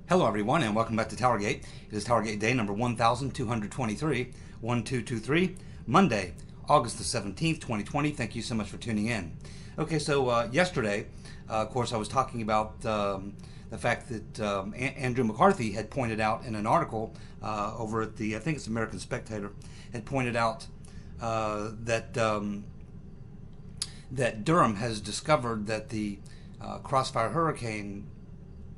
Hello everyone and welcome back to TowerGate. It is TowerGate day number 1223, 1223, Monday, August the 17th, 2020. Thank you so much for tuning in. Okay, so yesterday, of course, I was talking about the fact that Andrew McCarthy had pointed out in an article over at the, I think it's American Spectator, had pointed out that Durham has discovered that the Crossfire Hurricane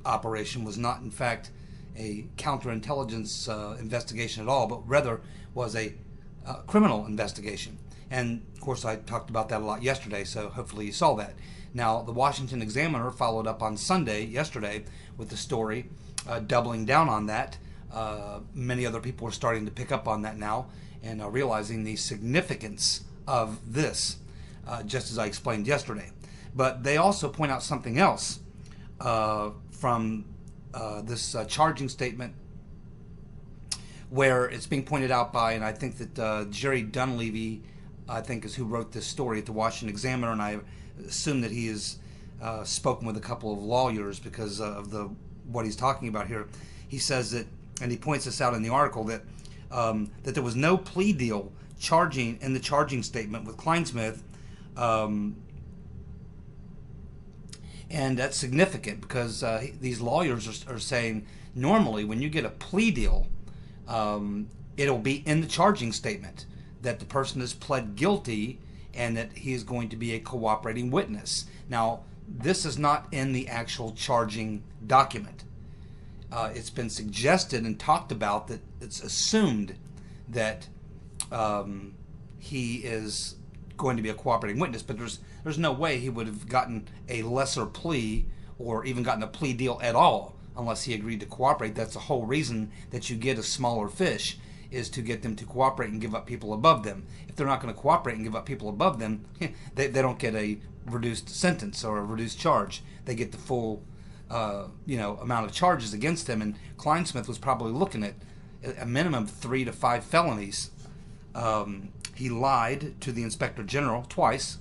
operation was not in fact a counterintelligence investigation at all, but rather was a criminal investigation. And of course I talked about that a lot yesterday, so hopefully you saw that. Now the Washington Examiner followed up on yesterday with the story doubling down on that. Many other people are starting to pick up on that now and realizing the significance of this, just as I explained yesterday. But they also point out something else from this charging statement, where it's being pointed out by, and I think that Jerry Dunleavy, I think, is who wrote this story at the Washington Examiner, and I assume that he has spoken with a couple of lawyers because of what he's talking about here. He says that, and he points this out in the article, that that there was no plea deal in the charging statement with Cliensmith. And that's significant because these lawyers are saying normally when you get a plea deal, it'll be in the charging statement that the person has pled guilty and that he is going to be a cooperating witness. Now, this is not in the actual charging document. It's been suggested and talked about that it's assumed that he is going to be a cooperating witness, but there's no way he would have gotten a lesser plea or even gotten a plea deal at all unless he agreed to cooperate. That's the whole reason that you get a smaller fish, is to get them to cooperate and give up people above them. If they're not going to cooperate and give up people above them, they don't get a reduced sentence or a reduced charge. They get the full amount of charges against them, and Cliensmith was probably looking at a minimum of 3 to 5 felonies. He lied to the Inspector General twice.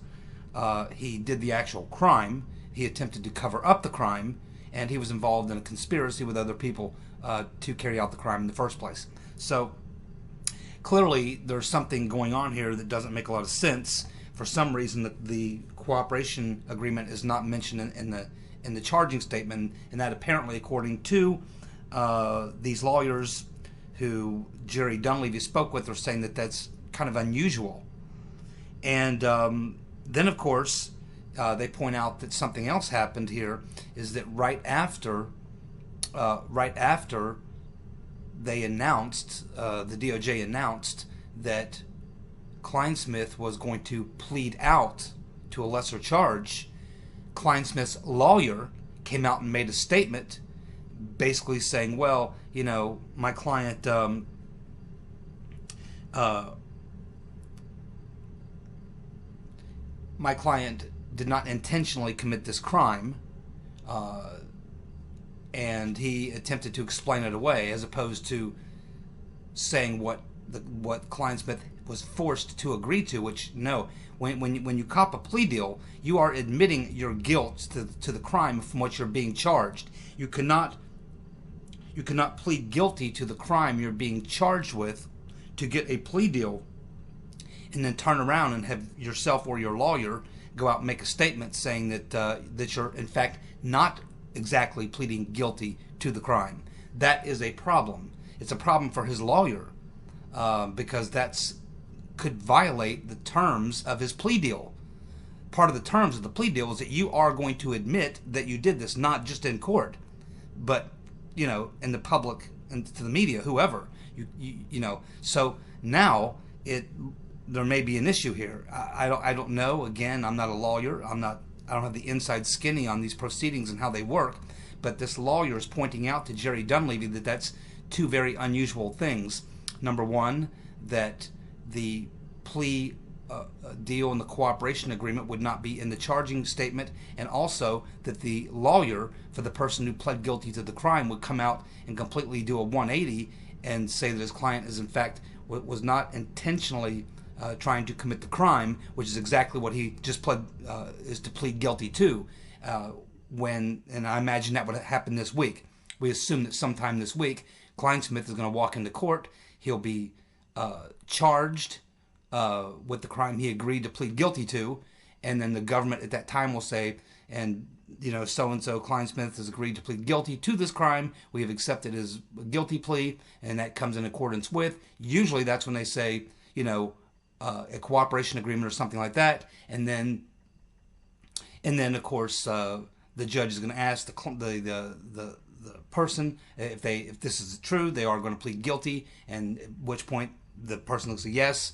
He did the actual crime. He attempted to cover up the crime, and he was involved in a conspiracy with other people to carry out the crime in the first place. So clearly there's something going on here that doesn't make a lot of sense. For some reason the cooperation agreement is not mentioned in the charging statement, and that apparently, according to these lawyers who Jerry Dunleavy spoke with, are saying that that's kind of unusual. And then of course they point out that something else happened here, is that right after they announced, the DOJ announced that Cliensmith was going to plead out to a lesser charge, Cliensmith's lawyer came out and made a statement basically saying, well, my client did not intentionally commit this crime, and he attempted to explain it away, as opposed to saying what Cliensmith was forced to agree to. Which, no, when you cop a plea deal, you are admitting your guilt to the crime from which you're being charged. You cannot plead guilty to the crime you're being charged with to get a plea deal, and then turn around and have yourself or your lawyer go out and make a statement saying that you're in fact not exactly pleading guilty to the crime. That is a problem. It's a problem for his lawyer because could violate the terms of his plea deal. Part of the terms of the plea deal is that you are going to admit that you did this, not just in court, but in the public and to the media, whoever. So now there may be an issue here. I don't know. Again, I'm not a lawyer. I don't have the inside skinny on these proceedings and how they work. But this lawyer is pointing out to Jerry Dunleavy that that's two very unusual things. Number one, that the plea deal and the cooperation agreement would not be in the charging statement, and also that the lawyer for the person who pled guilty to the crime would come out and completely do a 180 and say that his client is in fact was not intentionally trying to commit the crime, which is exactly what he just is to plead guilty to. And I imagine that would happen this week. we assume that sometime this week, Cliensmith is going to walk into court. He'll be charged with the crime he agreed to plead guilty to, and then the government at that time will say, and so-and-so Cliensmith has agreed to plead guilty to this crime. We have accepted his guilty plea, and that comes in accordance with. Usually that's when they say, a cooperation agreement or something like that, and then of course the judge is going to ask the person if this is true, they are going to plead guilty, and at which point the person will say, yes,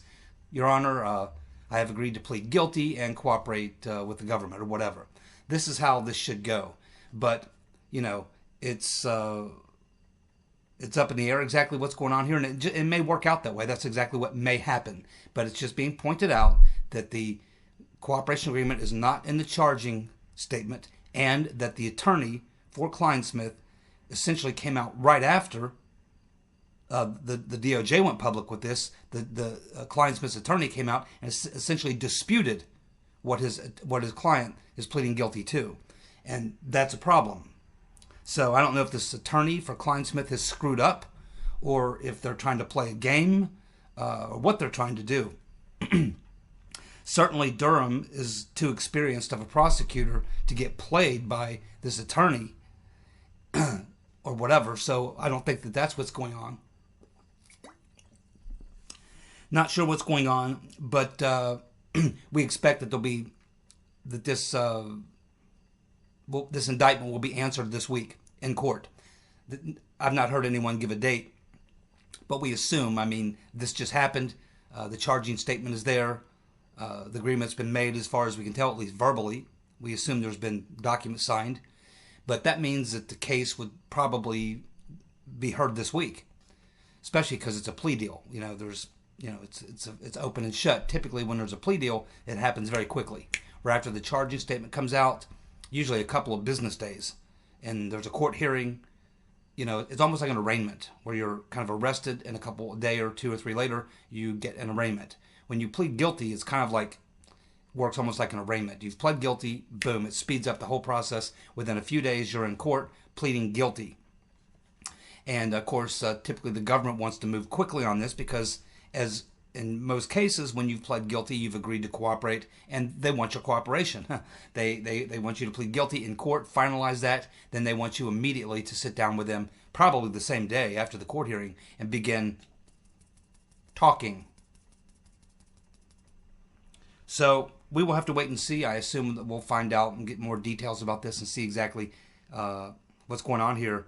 Your Honor, I have agreed to plead guilty and cooperate with the government, or whatever. This is how this should go. But, it's up in the air exactly what's going on here, and it may work out that way. That's exactly what may happen. But it's just being pointed out that the cooperation agreement is not in the charging statement, and that the attorney for Cliensmith essentially came out right after the DOJ went public with this. The Cliensmith's attorney came out and essentially disputed what his client is pleading guilty to, and that's a problem. So I don't know if this attorney for Cliensmith has screwed up, or if they're trying to play a game, or what they're trying to do. Certainly Durham is too experienced of a prosecutor to get played by this attorney or whatever, so I don't think that that's what's going on. Not sure what's going on, but we expect that this indictment will be answered this week in court. I've not heard anyone give a date, but we assume, this just happened. The charging statement is there. The agreement's been made as far as we can tell, at least verbally. We assume there's been documents signed. But that means that the case would probably be heard this week, especially because it's a plea deal. It's open and shut. Typically, when there's a plea deal, it happens very quickly. Right after the charging statement comes out, usually a couple of business days, and there's a court hearing. It's almost like an arraignment, where you're kind of arrested, and a day or 2 or 3 later, you get an arraignment. When you plead guilty, it's kind of like, works almost like an arraignment. You've pled guilty, boom, it speeds up the whole process. Within a few days, you're in court pleading guilty. And of course, typically the government wants to move quickly on this because, as in most cases, when you've pled guilty, you've agreed to cooperate, and they want your cooperation. They want you to plead guilty in court, finalize that, then they want you immediately to sit down with them, probably the same day after the court hearing, and begin talking. So we will have to wait and see. I assume that we'll find out and get more details about this and see exactly what's going on here.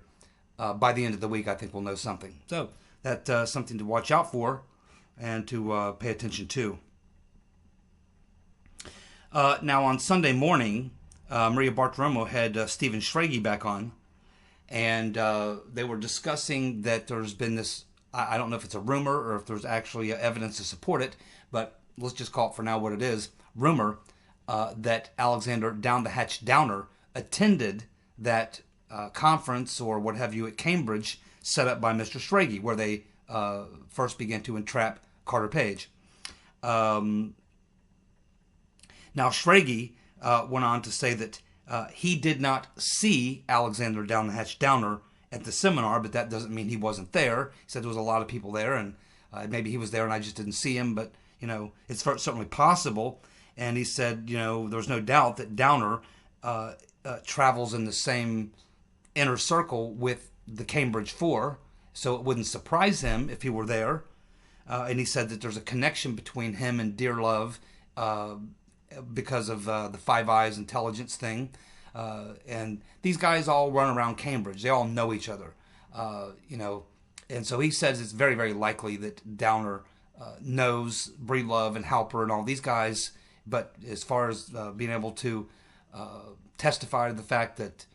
By the end of the week, I think we'll know something. So that's something to watch out for and to pay attention to. Now, on Sunday morning, Maria Bartiromo had Stephen Schrage back on, and they were discussing that there's been this, I don't know if it's a rumor or if there's actually evidence to support it, but let's just call it for now what it is, rumor that Alexander Down the Hatch Downer attended that conference or what have you at Cambridge set up by Mr. Schrage, where they first began to entrap Carter Page. Now, Schrage went on to say that he did not see Alexander Down the Hatch Downer at the seminar, but that doesn't mean he wasn't there. He said there was a lot of people there, and maybe he was there and I just didn't see him, but it's certainly possible. And he said, there's no doubt that Downer travels in the same inner circle with the Cambridge Four, so it wouldn't surprise him if he were there. And he said that there's a connection between him and Dearlove because of the Five Eyes intelligence thing. And these guys all run around Cambridge. They all know each other, And so he says it's very, very likely that Downer knows Breedlove and Halper and all these guys, but as far as being able to testify to the fact that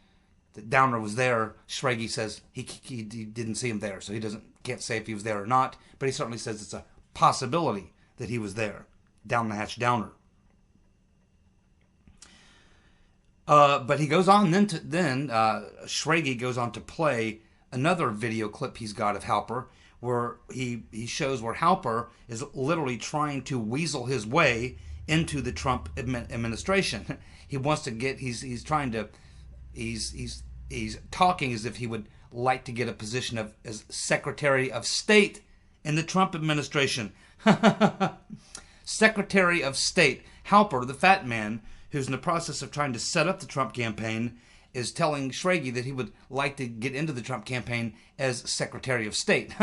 Downer was there, Schrage says he didn't see him there, so he can't say if he was there or not, but he certainly says it's a possibility that he was there, Down the Hatch Downer. But he goes on then Schrage goes on to play another video clip he's got of Halper, where he shows where Halper is literally trying to weasel his way into the Trump administration. He wants to get, he's talking as if he would like to get a position as Secretary of State in the Trump administration. Secretary of State. Halper, the fat man, who's in the process of trying to set up the Trump campaign, is telling Schrage that he would like to get into the Trump campaign as Secretary of State.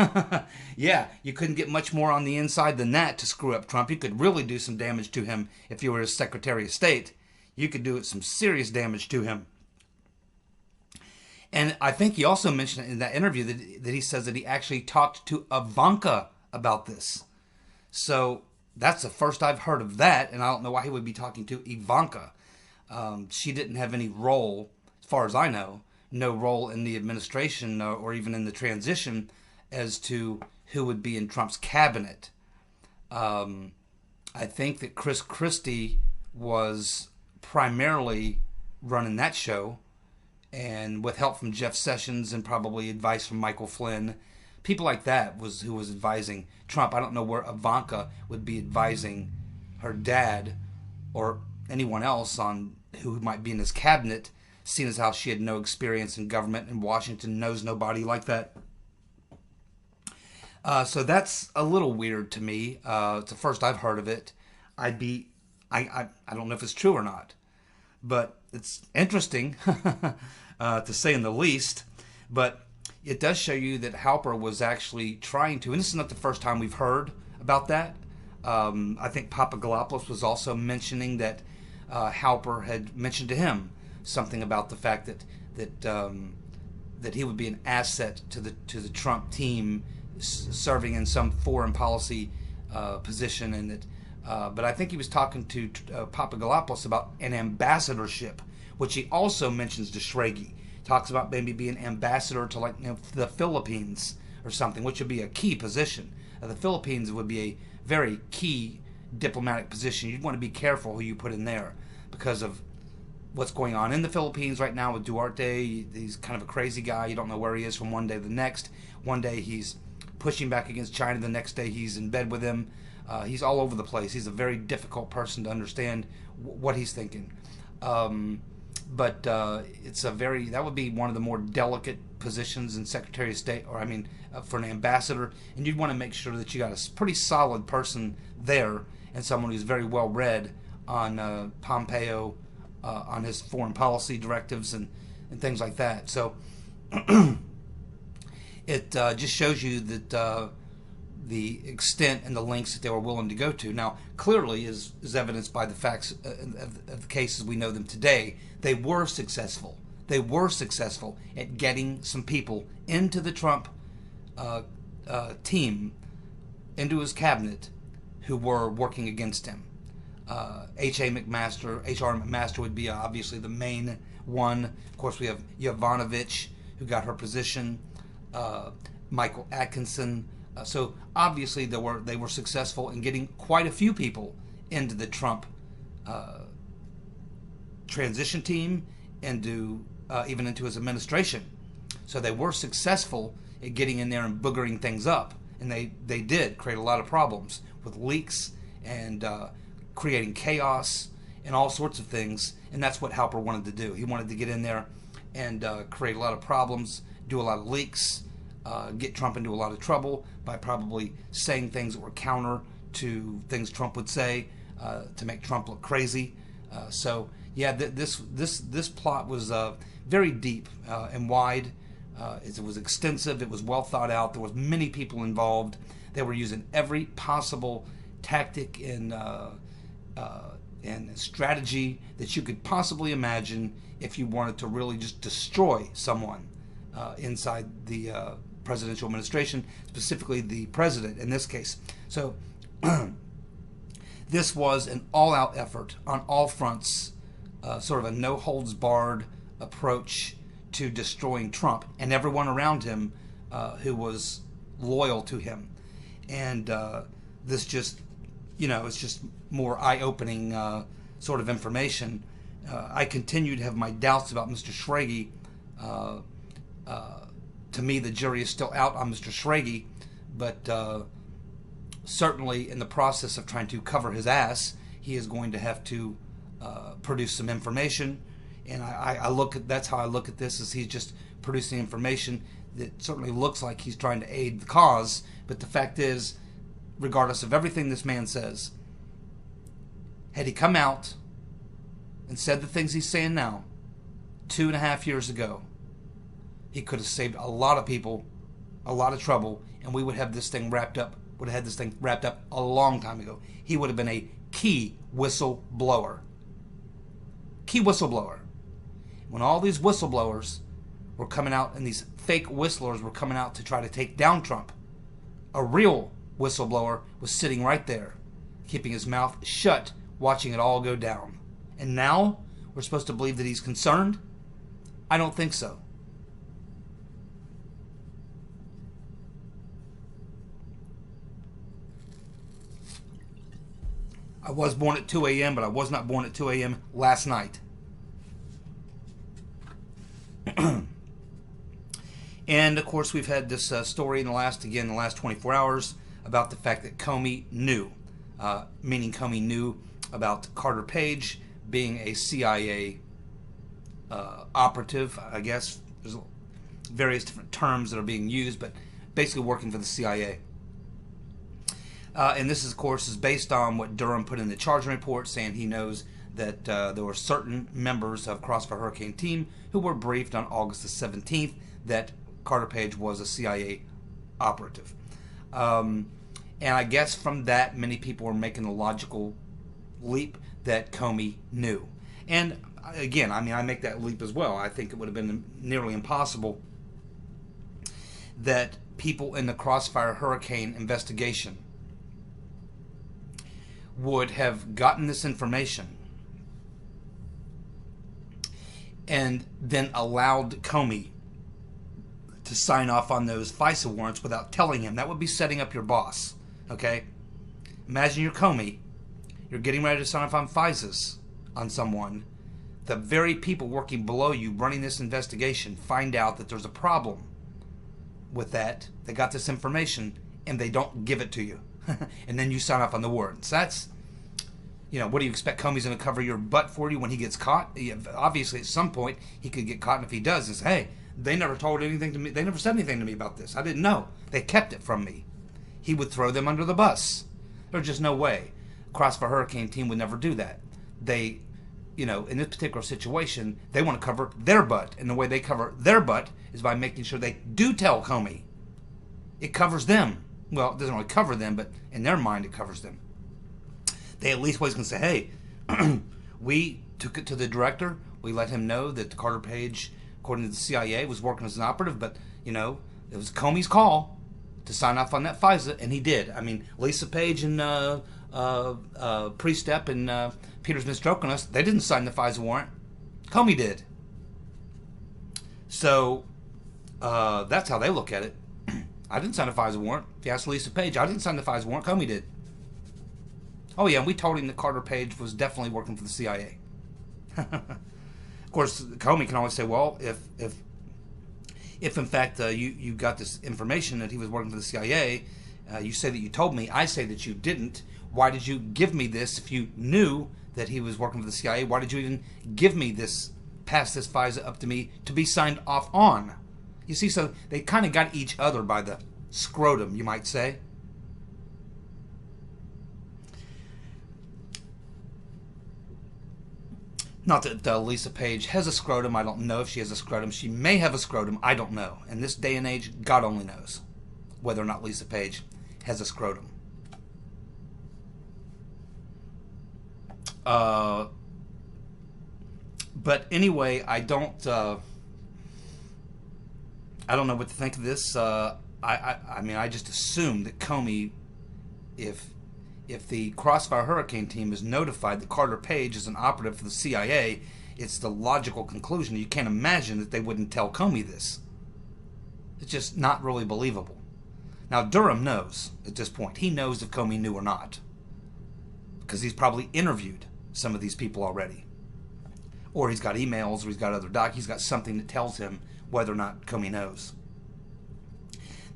Yeah, you couldn't get much more on the inside than that to screw up Trump. You could really do some damage to him if you were his Secretary of State. You could do some serious damage to him. And I think he also mentioned in that interview that he says that he actually talked to Ivanka about this. So that's the first I've heard of that, and I don't know why he would be talking to Ivanka. She didn't have any role, as far as I know, no role in the administration or even in the transition as to who would be in Trump's cabinet. I think that Chris Christie was primarily running that show, and with help from Jeff Sessions and probably advice from Michael Flynn. People like that who was advising Trump. I don't know where Ivanka would be advising her dad or anyone else on who might be in his cabinet, seeing as how she had no experience in government and Washington knows nobody like that. So that's a little weird to me. It's the first I've heard of it. I don't know if it's true or not, but it's interesting to say in the least. But it does show you that Halper was actually trying to, and this is not the first time we've heard about that. I think Papagalopoulos was also mentioning that Halper had mentioned to him something about the fact that he would be an asset to the Trump team, serving in some foreign policy position, and that. But I think he was talking to Papagalopoulos about an ambassadorship, which he also mentions to Schrage. Talks about maybe being ambassador to, like, the Philippines or something, which would be a key position. The Philippines would be a very key diplomatic position. You'd want to be careful who you put in there because of what's going on in the Philippines right now with Duterte. He's kind of a crazy guy. You don't know where he is from one day to the next. One day he's pushing back against China. The next day he's in bed with him. He's all over the place. He's a very difficult person to understand what he's thinking. But that would be one of the more delicate positions in Secretary of State, or for an ambassador. And you'd want to make sure that you got a pretty solid person there and someone who's very well read on Pompeo, on his foreign policy directives and things like that. So it just shows you that the extent and the lengths that they were willing to go to. Now, clearly, is evidenced by the facts of the cases we know them today. They were successful. They were successful at getting some people into the Trump team, into his cabinet, who were working against him. H.R. McMaster would be obviously the main one. Of course, we have Yovanovitch, who got her position. Michael Atkinson. So obviously they were successful in getting quite a few people into the Trump transition team, and even into his administration. So they were successful at getting in there and boogering things up, and they did create a lot of problems with leaks and creating chaos and all sorts of things. And that's what Halper wanted to do. He wanted to get in there and create a lot of problems, do a lot of leaks. Get Trump into a lot of trouble by probably saying things that were counter to things Trump would say, to make Trump look crazy. So yeah, this plot was very deep and wide. It was extensive. It was well thought out. There was many people involved. They were using every possible tactic and strategy that you could possibly imagine if you wanted to really just destroy someone inside the presidential administration, specifically the president in this case. So this was an all-out effort on all fronts, sort of a no-holds-barred approach to destroying Trump and everyone around him who was loyal to him. And this just, it's just more eye-opening sort of information. I continue to have my doubts about Mr. Schrage. To me, the jury is still out on Mr. Schrage, but certainly in the process of trying to cover his ass, he is going to have to produce some information. And that's how I look at this, is he's just producing information that certainly looks like he's trying to aid the cause. But the fact is, regardless of everything this man says, had he come out and said the things he's saying now 2.5 years ago, he could have saved a lot of people a lot of trouble, and we would have this thing wrapped up. Would have had this thing wrapped up a long time ago. He would have been a key whistleblower. Key whistleblower. When all these whistleblowers were coming out and these fake whistlers were coming out to try to take down Trump, a real whistleblower was sitting right there, keeping his mouth shut, watching it all go down. And now we're supposed to believe that he's concerned? I don't think so. I was born at 2 a.m., but I was not born at 2 a.m. last night. And, of course, we've had this story in the last 24 hours about the fact that Comey knew, meaning Comey knew about Carter Page being a CIA operative, I guess. There's various different terms that are being used, but basically working for the CIA. And this, of course, is based on what Durham put in the charging report, saying he knows that there were certain members of Crossfire Hurricane team who were briefed on August the 17th that Carter Page was a CIA operative. And I guess from that, many people were making the logical leap that Comey knew. And again, I mean, I make that leap as well. I think it would have been nearly impossible that people in the Crossfire Hurricane investigation would have gotten this information and then allowed Comey to sign off on those FISA warrants without telling him. That would be setting up your boss, okay? Imagine you're Comey. You're getting ready to sign off on FISAs on someone. The very people working below you running this investigation find out that there's a problem with that. They got this information and they don't give it to you. And then you sign off on the warrants. That's, what do you expect Comey's going to cover your butt for you when he gets caught? Obviously, at some point, he could get caught, and if he does, it's, hey, they never told anything to me. They never said anything to me about this. I didn't know. They kept it from me. He would throw them under the bus. There's just no way. Crossfire Hurricane team would never do that. They, in this particular situation, they want to cover their butt, and the way they cover their butt is by making sure they do tell Comey. It covers them. Well, it doesn't really cover them, but in their mind, it covers them. They at least always can say, hey, we took it to the director. We let him know that Carter Page, according to the CIA, was working as an operative, but, it was Comey's call to sign off on that FISA, and he did. I mean, Lisa Page and Pre-Step and Peter's been stroking us. They didn't sign the FISA warrant. Comey did. So, that's how they look at it. I didn't sign the FISA warrant. If you ask Lisa Page, I didn't sign the FISA warrant. Comey did. Oh, yeah, we told him that Carter Page was definitely working for the CIA. Of course, Comey can always say, well, if in fact you got this information that he was working for the CIA, you say that you told me, I say that you didn't. Why did you give me this if you knew that he was working for the CIA? Why did you even give me this, pass this FISA up to me to be signed off on? You see, so they kind of got each other by the scrotum, you might say. Not that Lisa Page has a scrotum. I don't know if she has a scrotum. She may have a scrotum. I don't know. In this day and age, God only knows whether or not Lisa Page has a scrotum. But anyway, I don't know what to think of this. I mean, I just assume that Comey, if the Crossfire Hurricane team is notified that Carter Page is an operative for the CIA, it's the logical conclusion. You can't imagine that they wouldn't tell Comey this. It's just not really believable. Now, Durham knows at this point. He knows if Comey knew or not, because he's probably interviewed some of these people already. Or he's got emails, or he's got other he's got something that tells him whether or not Comey knows.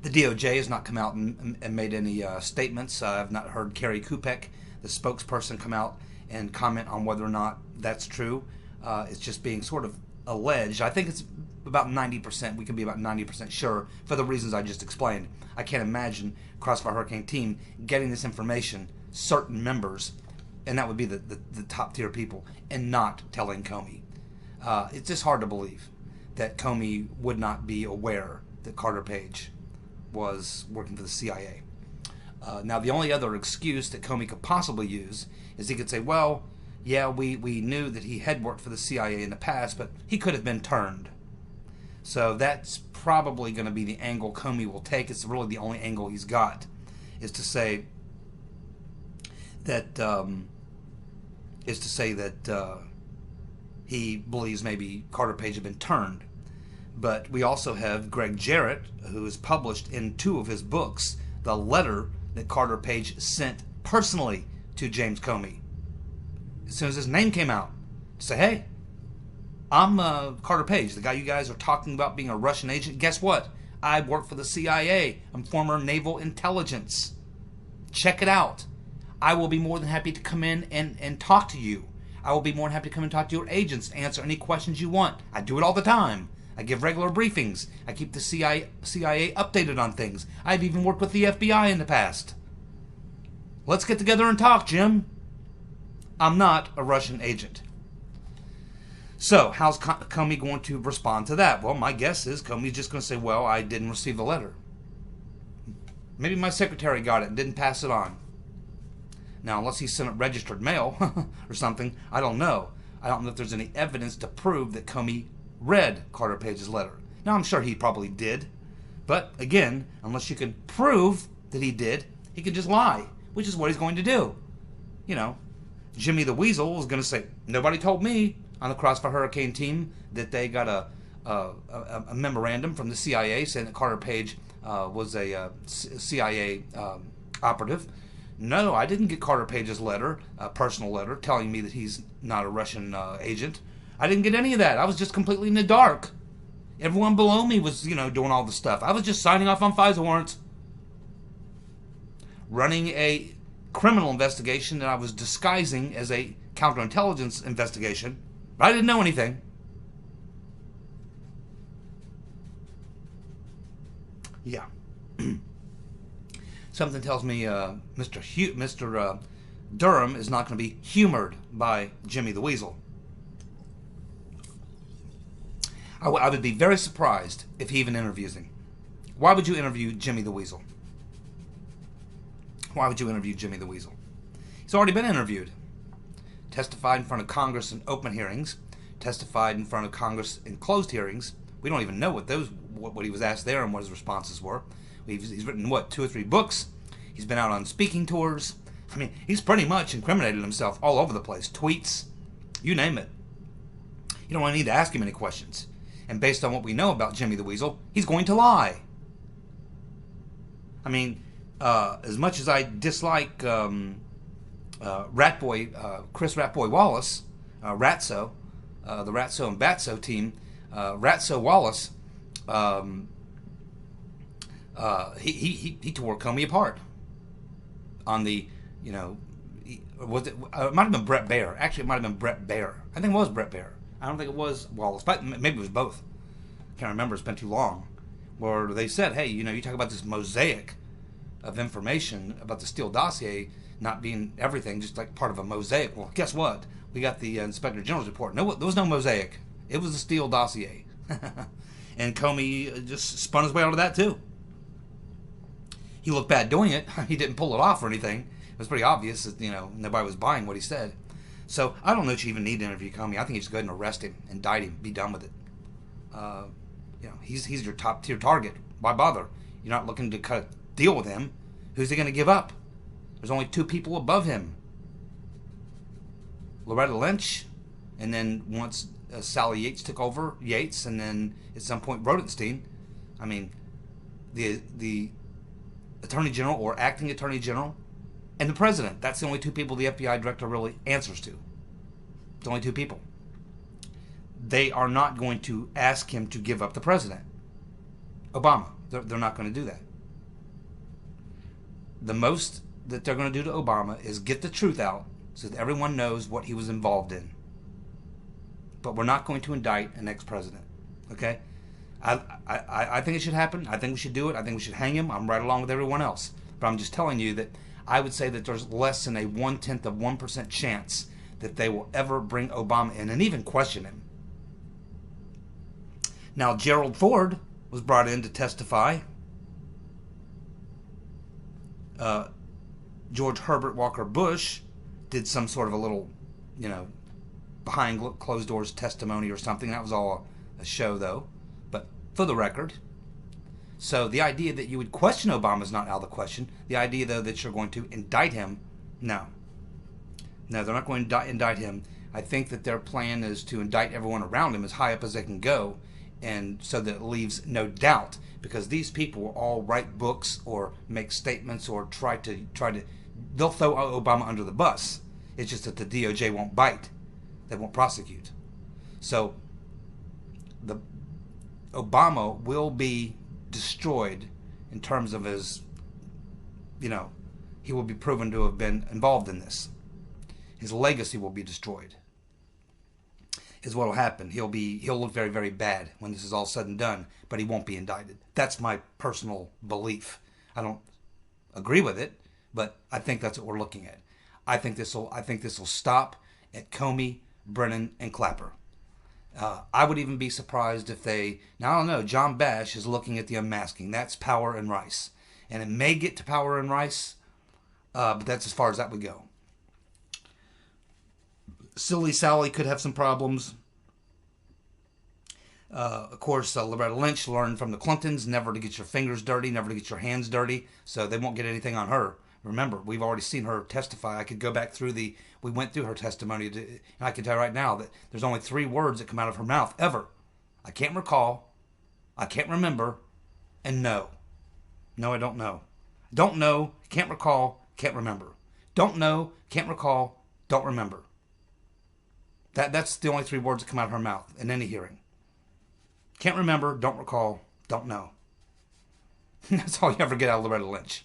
The DOJ has not come out and made any statements. I've not heard Carrie Kupek, the spokesperson, come out and comment on whether or not that's true. It's just being sort of alleged. I think it's about 90%. We can be about 90% sure for the reasons I just explained. I can't imagine Crossfire Hurricane team getting this information, certain members, and that would be the top tier people, and not telling Comey. It's just hard to believe that Comey would not be aware that Carter Page was working for the CIA. Now, the only other excuse that Comey could possibly use is he could say, well, yeah, we knew that he had worked for the CIA in the past, but he could have been turned. So that's probably going to be the angle Comey will take. It's really the only angle he's got, is to say that he believes maybe Carter Page had been turned. But we also have Greg Jarrett, who has published in 2 of his books the letter that Carter Page sent personally to James Comey. As soon as his name came out, to say, hey, I'm Carter Page, the guy you guys are talking about being a Russian agent. Guess what? I work for the CIA. I'm former naval intelligence. Check it out. I will be more than happy to come in and talk to you. I will be more than happy to come and talk to your agents, answer any questions you want. I do it all the time. I give regular briefings. I keep the CIA updated on things. I've even worked with the FBI in the past. Let's get together and talk, Jim. I'm not a Russian agent. So, how's Comey going to respond to that? Well, my guess is Comey's just going to say, well, I didn't receive the letter. Maybe my secretary got it and didn't pass it on. Now, unless he sent it registered mail or something, I don't know. I don't know if there's any evidence to prove that Comey read Carter Page's letter. Now, I'm sure he probably did. But, again, unless you can prove that he did, he can just lie, which is what he's going to do. You know, Jimmy the Weasel is going to say, nobody told me on the Crossfire Hurricane team that they got a memorandum from the CIA saying that Carter Page was a CIA operative. No, I didn't get Carter Page's letter, a personal letter, telling me that he's not a Russian agent. I didn't get any of that. I was just completely in the dark. Everyone below me was, doing all the stuff. I was just signing off on FISA warrants. Running a criminal investigation that I was disguising as a counterintelligence investigation. But I didn't know anything. Yeah. Something tells me Mr. Durham is not going to be humored by Jimmy the Weasel. I would be very surprised if he even interviews him. Why would you interview Jimmy the Weasel? Why would you interview Jimmy the Weasel? He's already been interviewed. Testified in front of Congress in open hearings. Testified in front of Congress in closed hearings. We don't even know what he was asked there and what his responses were. He's written, 2 or 3 books. He's been out on speaking tours. I mean, he's pretty much incriminated himself all over the place. Tweets, you name it. You don't really need to ask him any questions. And based on what we know about Jimmy the Weasel, he's going to lie. I mean, as much as I dislike Chris Ratboy Wallace, Ratso, the Ratso and Batso team, Ratso Wallace, he tore Comey apart on the, was it might have been Brett Baer. Actually, it might have been Brett Baer. I think it was Brett Baer. I don't think it was Wallace, but maybe it was both. Can't remember. It's been too long. Where they said, hey, you talk about this mosaic of information about the Steele dossier not being everything, just like part of a mosaic. Well, guess what? We got the Inspector General's report. No, there was no mosaic. It was the Steele dossier. And Comey just spun his way out of that, too. He looked bad doing it. He didn't pull it off or anything. It was pretty obvious that, nobody was buying what he said. So I don't know that you even need to interview Comey. I think you just go ahead and arrest him, indict him, be done with it. He's your top tier target. Why bother? You're not looking to cut a deal with him. Who's he going to give up? There's only 2 people above him. Loretta Lynch, and then once Sally Yates took over, and then at some point Rodenstein. I mean, the Attorney General or Acting Attorney General and the President. That's the only 2 people the FBI Director really answers to. It's only 2 people. They are not going to ask him to give up the President. Obama. They're not going to do that. The most that they're going to do to Obama is get the truth out so that everyone knows what he was involved in. but we're not going to indict an ex-president. Okay? I think it should happen. I think we should do it. I think we should hang him. I'm right along with everyone else. But I'm just telling you that I would say that there's less than a 0.1% chance that they will ever bring Obama in and even question him. Now, Gerald Ford was brought in to testify. George Herbert Walker Bush did some sort of a little, behind closed doors testimony or something. That was all a show, though. But for the record. So the idea that you would question Obama is not out of the question. The idea, though, that you're going to indict him, no. No, they're not going to indict him. I think that their plan is to indict everyone around him as high up as they can go, and so that it leaves no doubt, because these people will all write books or make statements or try to they'll throw Obama under the bus. It's just that the DOJ won't bite. They won't prosecute. So the Obama will be destroyed in terms of his, he will be proven to have been involved in this. His legacy will be destroyed. Is what will happen. He'll look very, very bad when this is all said and done, but he won't be indicted. That's my personal belief. I don't agree with it, but I think that's what we're looking at. I think this will stop at Comey, Brennan, and Clapper. I would even be surprised if now I don't know, John Bash is looking at the unmasking. That's Power and Rice. And it may get to Power and Rice, but that's as far as that would go. Silly Sally could have some problems. Of course, Loretta Lynch learned from the Clintons never to get your fingers dirty, never to get your hands dirty, so they won't get anything on her. Remember, we've already seen her testify. I could go back through we went through her testimony, and I can tell you right now that there's only 3 words that come out of her mouth, ever. I can't recall, I can't remember, and no. No, I don't know. Don't know, can't recall, can't remember. Don't know, can't recall, don't remember. That's the only 3 words that come out of her mouth in any hearing. Can't remember, don't recall, don't know. That's all you ever get out of Loretta Lynch.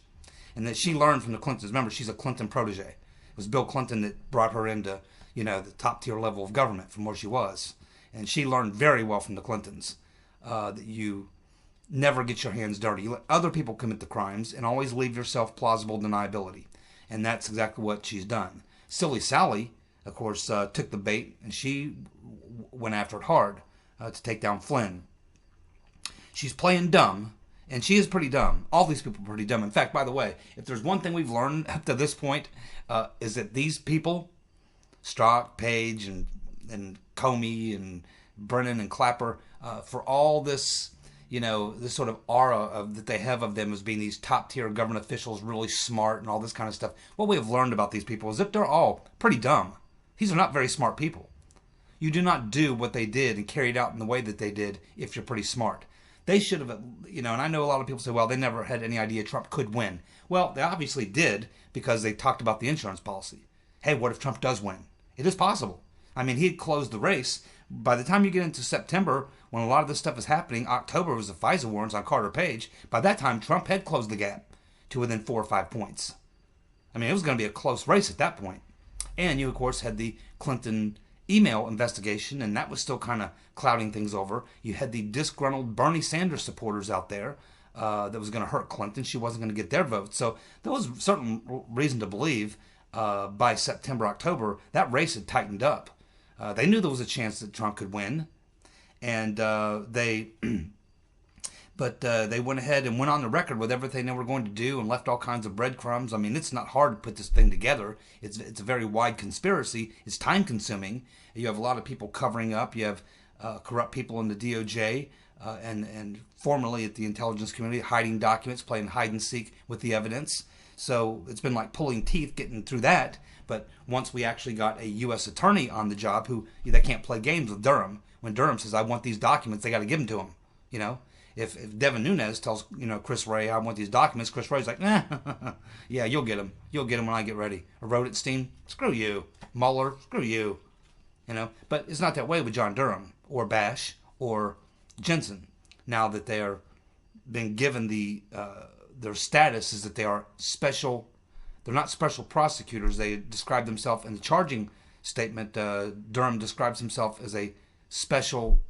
And that she learned from the Clintons. Remember, she's a Clinton protege. It was Bill Clinton that brought her into, the top tier level of government from where she was. And she learned very well from the Clintons that you never get your hands dirty. You let other people commit the crimes and always leave yourself plausible deniability. And that's exactly what she's done. Silly Sally, of course, took the bait, and she went after it hard to take down Flynn. She's playing dumb, and she is pretty dumb. All these people are pretty dumb. In fact, by the way, if there's one thing we've learned up to this point, is that these people, Strzok, Page, and Comey, and Brennan, and Clapper, for all this, this sort of aura that they have of them as being these top-tier government officials, really smart and all this kind of stuff, what we have learned about these people is that they're all pretty dumb. These are not very smart people. You do not do what they did and carry it out in the way that they did if you're pretty smart. They should have, and I know a lot of people say, well, they never had any idea Trump could win. Well, they obviously did because they talked about the insurance policy. Hey, what if Trump does win? It is possible. I mean, he had closed the race. By the time you get into September, when a lot of this stuff is happening, October was the FISA warrants on Carter Page. By that time, Trump had closed the gap to within 4 or 5 points. I mean, it was going to be a close race at that point. And you, of course, had the Clinton email investigation, and that was still kind of clouding things over. You had the disgruntled Bernie Sanders supporters out there that was going to hurt Clinton. She wasn't going to get their votes. So there was certain reason to believe by September, October, that race had tightened up. They knew there was a chance that Trump could win, and they went ahead and went on the record with everything they were going to do and left all kinds of breadcrumbs. I mean, it's not hard to put this thing together. It's a very wide conspiracy. It's time-consuming. You have a lot of people covering up. You have corrupt people in the DOJ and formerly at the intelligence community hiding documents, playing hide-and-seek with the evidence. So it's been like pulling teeth getting through that. But once we actually got a U.S. attorney on the job they can't play games with Durham. When Durham says, I want these documents, they got to give them to him, If Devin Nunes tells, Chris Wray, I want these documents, Chris Wray's like, yeah, you'll get them. You'll get them when I get ready. Or Rodenstein, screw you. Mueller, screw you. But it's not that way with John Durham or Bash or Jensen. Now that they are been given their status is that they are special. They're not special prosecutors. They describe themselves in the charging statement. Durham describes himself as a special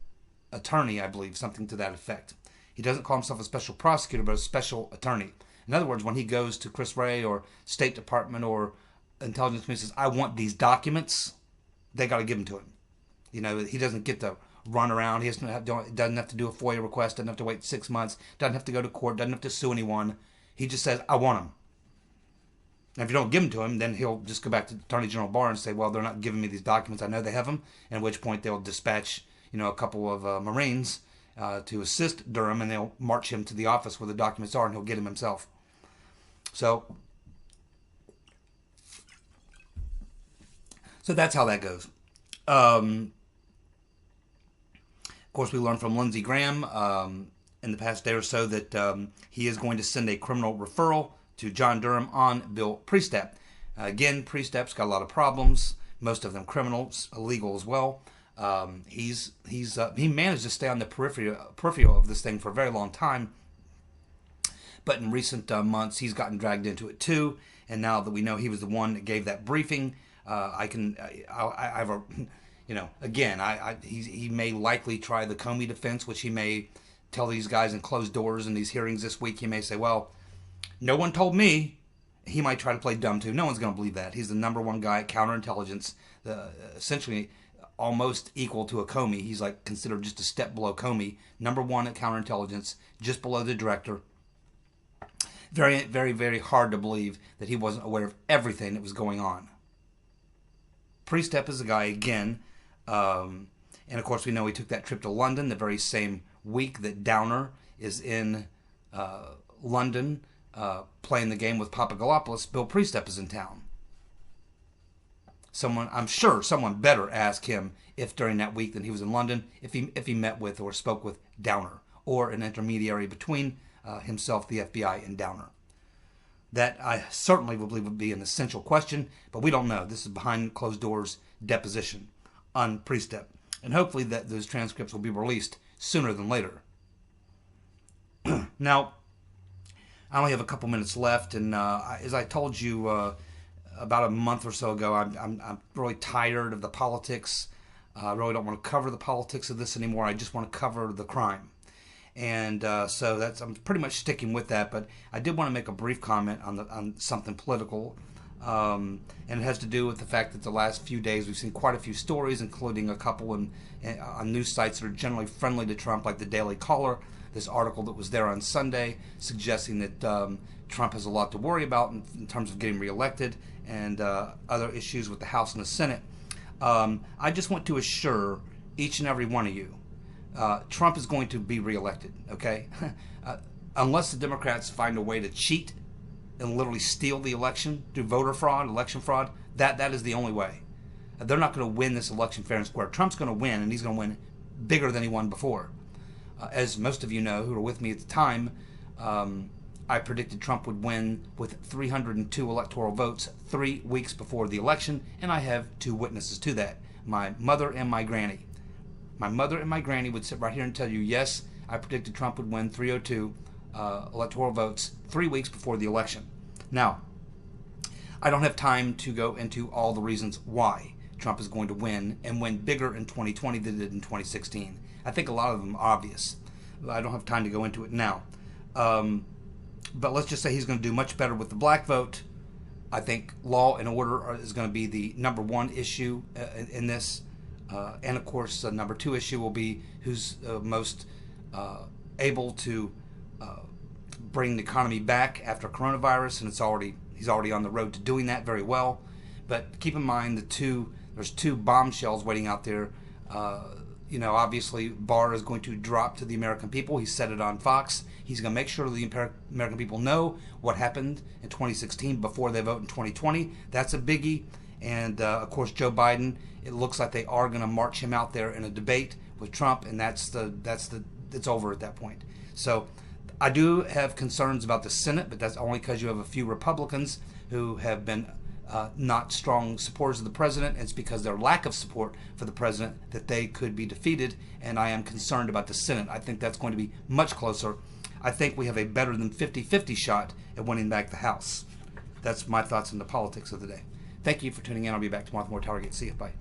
attorney, I believe, something to that effect. He doesn't call himself a special prosecutor, but a special attorney. In other words, when he goes to Chris Wray or State Department or Intelligence Committee says, I want these documents, they got to give them to him. You know, he doesn't get to run around. He doesn't have to do a FOIA request, doesn't have to wait 6 months, doesn't have to go to court, doesn't have to sue anyone. He just says, I want them. And if you don't give them to him, then he'll just go back to Attorney General Barr and say, well, they're not giving me these documents. I know they have them. And at which point they'll dispatch, a couple of Marines to assist Durham, and they'll march him to the office where the documents are, and he'll get them himself. So that's how that goes. Of course, we learned from Lindsey Graham in the past day or so that he is going to send a criminal referral to John Durham on Bill Priestap. Again, Priestap's got a lot of problems, most of them criminals, illegal as well. He managed to stay on the peripheral of this thing for a very long time, but in recent months he's gotten dragged into it too. And now that we know he was the one that gave that briefing, he may likely try the Comey defense, which he may tell these guys in closed doors in these hearings this week. He may say, well, no one told me. He might try to play dumb too. No one's going to believe that. He's the number one guy at counterintelligence, essentially almost equal to a Comey. He's like considered just a step below Comey. Number one at counterintelligence, just below the director. Very, very, very hard to believe that he wasn't aware of everything that was going on. Priestap is a guy, again, and of course we know he took that trip to London the very same week that Downer is in London playing the game with Papagalopoulos. Bill Priestap is in town. I'm sure someone better ask him if during that week that he was in London, if he met with or spoke with Downer, or an intermediary between himself, the FBI, and Downer. That I certainly would believe would be an essential question, but we don't know. This is behind closed doors deposition on Priestap. And hopefully that those transcripts will be released sooner than later. Now, I only have a couple minutes left, and as I told you about a month or so ago, I'm really tired of the politics. I really don't want to cover the politics of this anymore. I just want to cover the crime. And so I'm pretty much sticking with that, but I did want to make a brief comment on something political, and it has to do with the fact that the last few days we've seen quite a few stories, including a couple on news sites that are generally friendly to Trump, like the Daily Caller. This article that was there on Sunday suggesting that Trump has a lot to worry about in terms of getting reelected and other issues with the House and the Senate. I just want to assure each and every one of you, Trump is going to be reelected, okay? Unless the Democrats find a way to cheat and literally steal the election through voter fraud, election fraud, that is the only way. They're not going to win this election fair and square. Trump's going to win, and he's going to win bigger than he won before. As most of you know who were with me at the time, I predicted Trump would win with 302 electoral votes 3 weeks before the election, and I have two witnesses to that, my mother and my granny. My mother and my granny would sit right here and tell you, yes, I predicted Trump would win 302 electoral votes 3 weeks before the election. Now, I don't have time to go into all the reasons why Trump is going to win and win bigger in 2020 than he did in 2016. I think a lot of them are obvious. I don't have time to go into it now. But let's just say he's going to do much better with the black vote. I think law and order is going to be the number one issue in this. And of course, the number two issue will be who's most able to bring the economy back after coronavirus, and he's already on the road to doing that very well. But keep in mind there's two bombshells waiting out there. Obviously Barr is going to drop to the American people. He said it on Fox. He's going to make sure the American people know what happened in 2016 before they vote in 2020. That's a biggie. And of course, Joe Biden, it looks like they are going to march him out there in a debate with Trump, and it's over at that point. So I do have concerns about the Senate, but that's only because you have a few Republicans who have been not strong supporters of the president. It's because their lack of support for the president that they could be defeated, and I am concerned about the Senate. I think that's going to be much closer. I think we have a better than 50-50 shot at winning back the House. That's my thoughts on the politics of the day. Thank you for tuning in. I'll be back tomorrow with more TowerGate. See you. Bye.